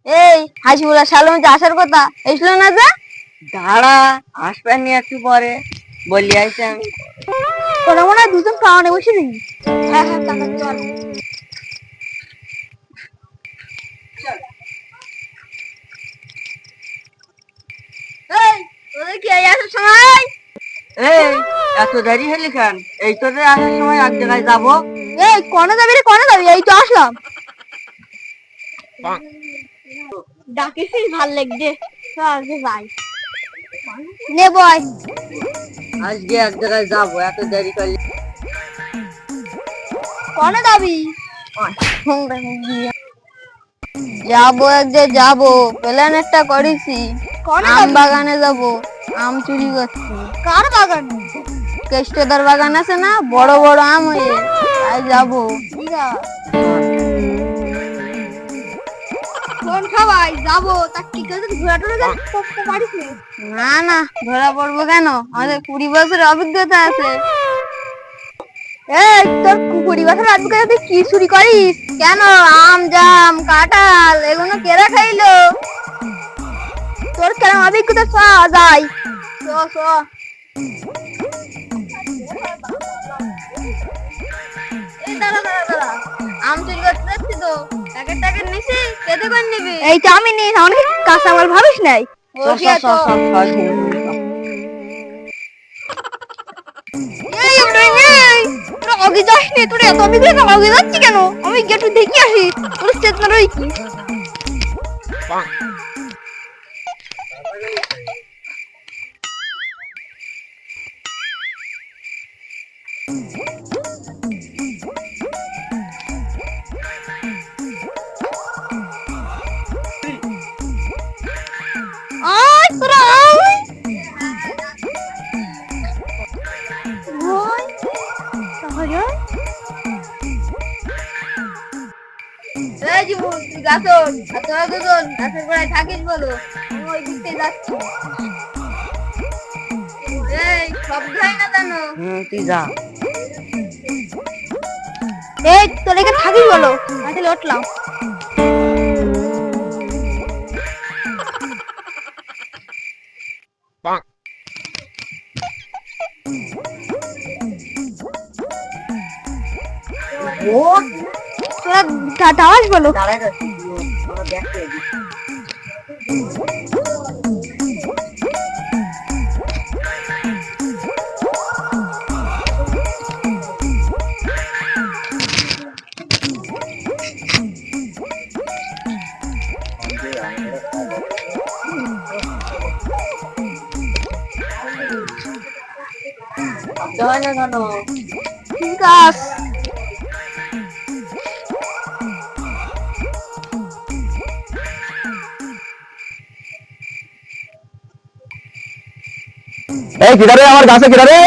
এই হাসিবুলা সালাম যে আসার কথা এসলো না যে? দাঁড়া, আসবেন নি একটু পরে বলি আইছি আমি। তোরা মনে হয় দুজন খাওয়ানে বসে দেখি। হ্যাঁ হ্যাঁ কাকা চল। এই তোদের কি এই আসার সময়? এই এত দেরি হলি কেন? এই তোদের আসার সময় এক জায়গায় যাবো। এই কোনে যাবি রে কোনে যাবি? এই তো আসলাম। ডাকিসিস ভাল লাগছে। চল যে যাই। নে বয়। আজকে এক জায়গায় যাবো, এত দেরি করলি। কোনে যাবি? যাবো একদিন যাবো, প্ল্যান একটা করেছি। আম বাগানে যাবো, আম চুরি করছি। কার বাগান? কেষ্টদার বাগান আছে না, বড় বড় আম হয়ে, তাই যাবো। কোন খাবাই যাবো, তা কি করে ঘোরা টোরা পারিস না? না ধরা পড়বো কেন, আমাদের 20 বছরের অভিজ্ঞতা আছে। এই তোর 20 বছরের অভিজ্ঞতা তুই কি চুরি করিস কেন? আম জাম কাঁঠাল এগুলো কেরা খাইলো? তোর কেন অভিজ্ঞতা চ যাই চ চ। এই দাঁড়া দাঁড়া দাঁড়া, আম চুরি করতে যাচ্ছি তো, প্যাকেট ট্যাকেট নিছি, কেটে করে নিবি। এই তো আমি নিস, অনেক কাঁচামাল ভাবিস নাই। ও কি এত? এই আপনি নেই, তোরা আগে যাস নি, তোরা এত আগে কেন আগে যাচ্ছি কেন? আমি গেটু দেখি আসি, তোর স্টেটমেন্ট ওই কি? আয় তোরা আয়। ওই তাহলে এই জীবন তুই গাছন আর তোরা দুজন গাছের গোড়ায় থাকিস বলো, আমি ওই দিক থেকে যাচ্ছি। এই শব্দ হয় না জানো? তুই যা। এই তোর এখানে থাকিস বলো, আমি তাহলে উঠলাম। তোরা দাওয়াস বলো। দাঁড়াই যাচ্ছি, আমরা দেখতে যাবি। হয় না কেন? ঠিক আছে। এই কিদারে আমার গাছে কিদারে?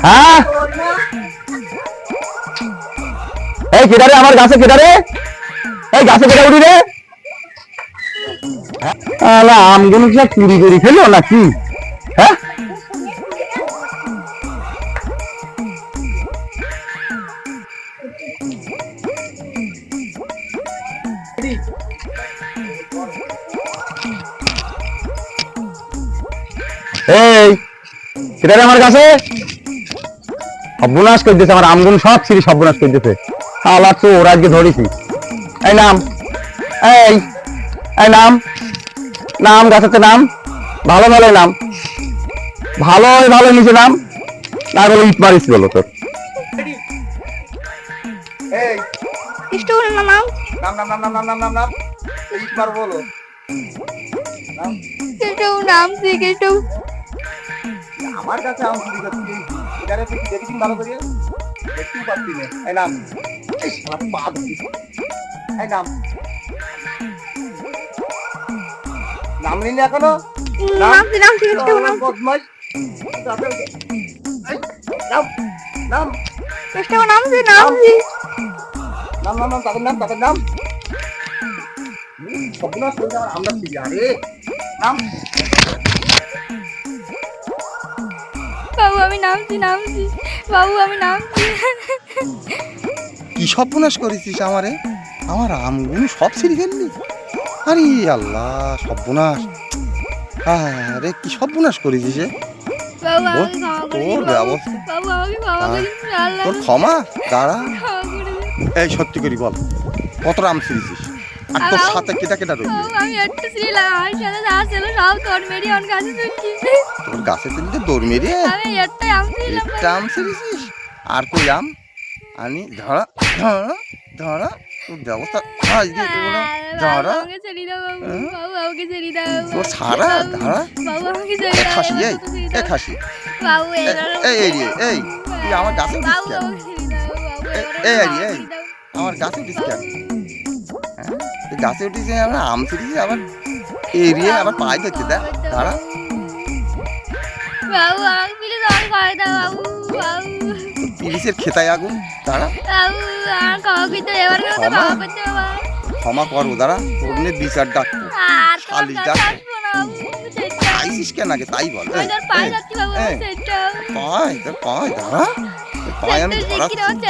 হ্যাঁ এই কিদারে আমার গাছে কিদারে? এই গাছে কেটে উঠি রে? আলা আমগুলো সব চুরি করে খেলো নাকি? হ্যাঁ এই কিদারে আমার গাছে? সর্বনাশ করে দিয়েছে আমার আমগুলো সব ছিঁড়ি সর্বনাশ করে দিয়েছে। আলা তো ওরা আজকে ধরেছি। এই নাম, এই এই নাম, নাম গাছেতে নাম, ভালো ভালো নাম, ভালো ভালো নিচে নাম, না বলে ইট মারিস বলো তোর। এই একটু নাম নাম নাম নাম নাম নাম নাম নাম নাম ইট মার বলো। নাম। একটু নাম ঠিক একটু। আমার কাছে আম চুরি করছি, এখানে তুই দেখেছিস ভালো করে? দেখতেই পাচ্ছি না। এই নাম। এই শালা পা ধরছিস। এই নাম। নাম নিলি এখনো? নাম ঠিক নাম ঠিক একটু নাম। বদমাশ। এই, নাম নাম একটু নাম ঠিক নাম ঠিক। নাম নাম নাম তাদের নাম তাদের নাম। সর্বনাশ করে আমার আমরা ছিলি আরে। নাম। বাবু আমি নামছি নামছি, বাবু আমি নামছি। কি সর্বনাশ করেছিস আমারে? আমার আমগুলো সব ছিঁড়ে ফেললি। আরে আল্লাহ সর্বনাশ, আরে কি সর্বনাশ করেছিস রে? বাবু বল, আমাকে ক্ষমা করে তোর দিন, ব্যবস্থা বাবু আমাকে ক্ষমা করে দিন, আল্লাহ তোর ক্ষমা দাঁড়া। ক্ষমা করে দিন। এই সত্যি করি বল, কতটা আম ছিঁড়েছিস আর তোর সাথে কেটা কেটা রইল? বাবু আমি একটু ছিলাম, আমার সাথে যা ছিল সব তোর মেরি অন গাছে তুলছি। তোর গাছে তুলতে দৌড় মেরে আমি একটাই আম ছিলাম। একটা আম ছিঁড়েছিস আর কই আম আনি ধরা ধরা ধরা তোর ব্যবস্থা আজকে এগুলো ধরা আমাকে ছেড়ে দাও বাবু, বাবু আমাকে ছেড়ে দাও। তোর সারা ধরা বাবু আমাকে ছেড়ে এ দাও। খাসি এই আমাকে ছেড়ে এ দাও। খাসি বাবু এই এই রে এই তুই আমার গাছে উঠিস বাবু কেন? আমাকে ছেড়ে দাও, বাবু এই আমাকে এই এই ছেড়ে দাও। আমার গাছে উঠিস কেন? হ্যাঁ? তুই গাছে উঠিস আমরা আম ছিঁড়েছি আবার এরিয়ে আবার পায়ে ধরতে দেখ দাঁড়া। বাবু আমাকে প্লিজ আমাকে করে দাও বাবু, বাবু পুলিশের খেতায় আগুন দাঁড়া। বাবু আমার ক্ষমা করতে এবার মতো ক্ষমা? ক্ষমা করতে বাবা। ক্ষমা করবো দাঁড়া, তোর নিয়ে বিচার ডাকবো। আর তোমার শালি কাছে ডাক। আসবো না বাবু, ছেড়ে দাও। আইসিস কেন আগে তাই বল। আমি তোর পায়ে যাচ্ছি বাবু, এই, ছেড়ে দাও। পায় তোর পায় দাঁড়া, তোর পায়ে আমি ছেড়ে দাও, ধরাচ্ছি। দেখি না,